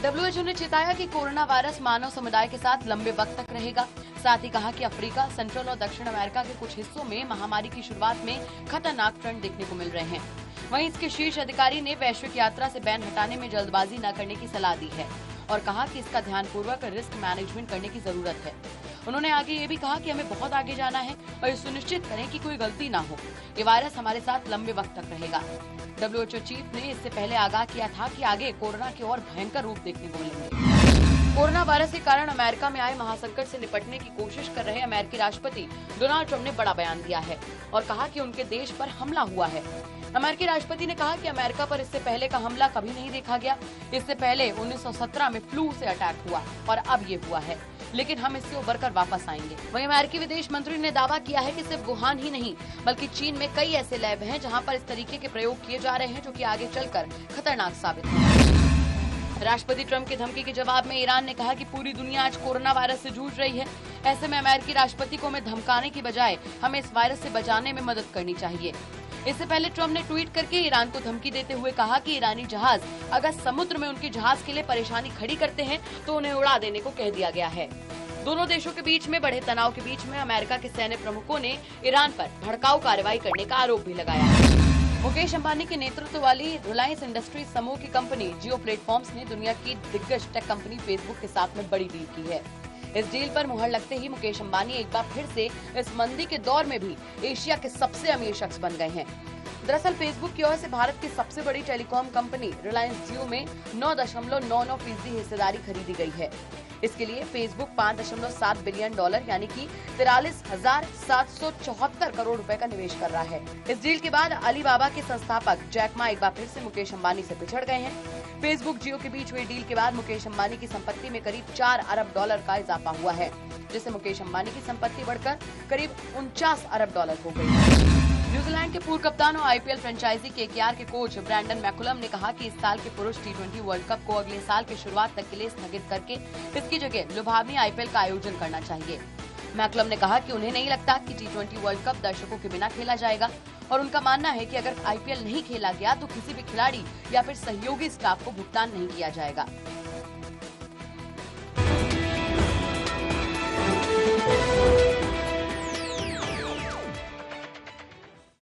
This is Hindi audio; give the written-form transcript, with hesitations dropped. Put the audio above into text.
WHO ने चेताया कि कोरोना वायरस मानव समुदाय के साथ लंबे वक्त तक रहेगा। साथ ही कहा कि अफ्रीका, सेंट्रल और दक्षिण अमेरिका के कुछ हिस्सों में महामारी की शुरुआत में खतरनाक ट्रेंड देखने को मिल रहे हैं। वहीं इसके शीर्ष अधिकारी ने वैश्विक यात्रा से बैन हटाने में जल्दबाजी न करने की सलाह दी है और कहा कि इसका ध्यानपूर्वक रिस्क मैनेजमेंट करने की जरूरत है। उन्होंने आगे ये भी कहा कि हमें बहुत आगे जाना है और ये सुनिश्चित करें कि कोई गलती ना हो। ये वायरस हमारे साथ लंबे वक्त तक रहेगा। WHO चीफ ने इससे पहले आगाह किया था कि आगे कोरोना के और भयंकर रूप देखने को मिलेंगे। कोरोना वायरस के कारण अमेरिका में आए महासंकट से निपटने की कोशिश कर रहे अमेरिकी राष्ट्रपति डोनाल्ड ट्रंप ने बड़ा बयान दिया है और कहा कि उनके देश पर हमला हुआ है। अमेरिकी राष्ट्रपति ने कहा कि अमेरिका पर इससे पहले का हमला कभी नहीं देखा गया। इससे पहले 1917 में फ्लू से अटैक हुआ और अब ये हुआ है, लेकिन हम इससे उबर कर वापस आएंगे। वहीं अमेरिकी विदेश मंत्री ने दावा किया है कि सिर्फ वुहान ही नहीं बल्कि चीन में कई ऐसे लैब हैं जहां पर इस तरीके के प्रयोग किए जा रहे हैं जो कि आगे चलकर खतरनाक साबित होंगे। राष्ट्रपति ट्रंप की धमकी के जवाब में ईरान ने कहा कि पूरी दुनिया आज कोरोना वायरस से जूझ रही है। ऐसे में अमेरिकी राष्ट्रपति को हमें धमकाने की बजाय हमें इस वायरस से बचाने में मदद करनी चाहिए। इससे पहले ट्रंप ने ट्वीट करके ईरान को धमकी देते हुए कहा कि ईरानी जहाज अगर समुद्र में उनके जहाज के लिए परेशानी खड़ी करते हैं तो उन्हें उड़ा देने को कह दिया गया है। दोनों देशों के बीच में बढ़े तनाव के बीच में अमेरिका के सैन्य प्रमुखों ने ईरान पर भड़काऊ कार्रवाई करने का आरोप भी लगाया है। मुकेश अंबानी के नेतृत्व वाली रिलायंस इंडस्ट्रीज समूह की कंपनी जियो प्लेटफॉर्म्स ने दुनिया की दिग्गज टेक कंपनी फेसबुक के साथ में बड़ी डील की है। इस डील पर मुहर लगते ही मुकेश अंबानी एक बार फिर से इस मंदी के दौर में भी एशिया के सबसे अमीर शख्स बन गए हैं। दरअसल फेसबुक की ओर से भारत की सबसे बड़ी टेलीकॉम कंपनी रिलायंस जियो में 9.99% हिस्सेदारी खरीदी गई है। इसके लिए फेसबुक $5.7 बिलियन यानी कि 43,774 करोड़ रुपए का निवेश कर रहा है। इस डील के बाद अलीबाबा के संस्थापक जैक मा एक बार फिर से मुकेश अंबानी से पिछड़ गए हैं। फेसबुक जियो के बीच हुई डील के बाद मुकेश अंबानी की संपत्ति में करीब $4 अरब का इजाफा हुआ है, जिससे मुकेश अंबानी की संपत्ति बढ़कर करीब $49 अरब हो गई है। न्यूजीलैंड के पूर्व कप्तान और आईपीएल फ्रेंचाइजी केकेआर के कोच ब्रैंडन मैकुलम ने कहा कि इस साल के पुरुष T20 वर्ल्ड कप को अगले साल की शुरुआत तक के लिए स्थगित करके इसकी जगह लुभावनी आईपीएल का आयोजन करना चाहिए। मैकुलम ने कहा कि उन्हें नहीं लगता कि T20 वर्ल्ड कप दर्शकों के बिना खेला जाएगा और उनका मानना है कि अगर आईपीएल नहीं खेला गया तो किसी भी खिलाड़ी या फिर सहयोगी स्टाफ को भुगतान नहीं किया जाएगा।